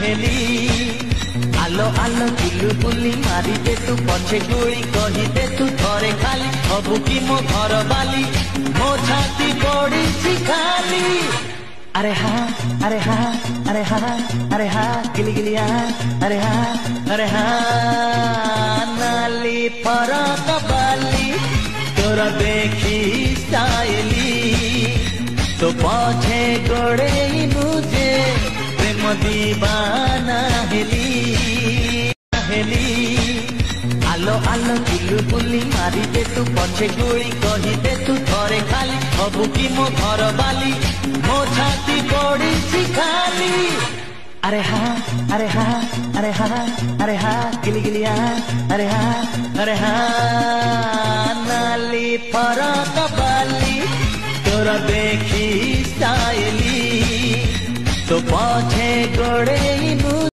heli आलो आलो blue बुली मारी दे तू पछे गुली कही दे तू थरे खाली हबु की मो घर बाली मो छाती पड़ी खाली अरे हाँ अरे हाँ अरे हाँ अरे हाँ गिली गिलिया अरे हाँ नाली फरक बाली तोरा देखी स्टाइली तो पछे गोड़े मुझे प्रेम दीवाना हेली आलो आलो बुलु बुली मारी दे तू पछे गुली कही दे तू थरे खाली हबु की मो घर बाली मो छाती पड़ी खाली अरे हाँ अरे हाँ अरे हाँ अरे हाँ गिली गिलिया अरे हाँ नाली फरक बाली तोरा देखी स्टाइली तो पछे गोड़े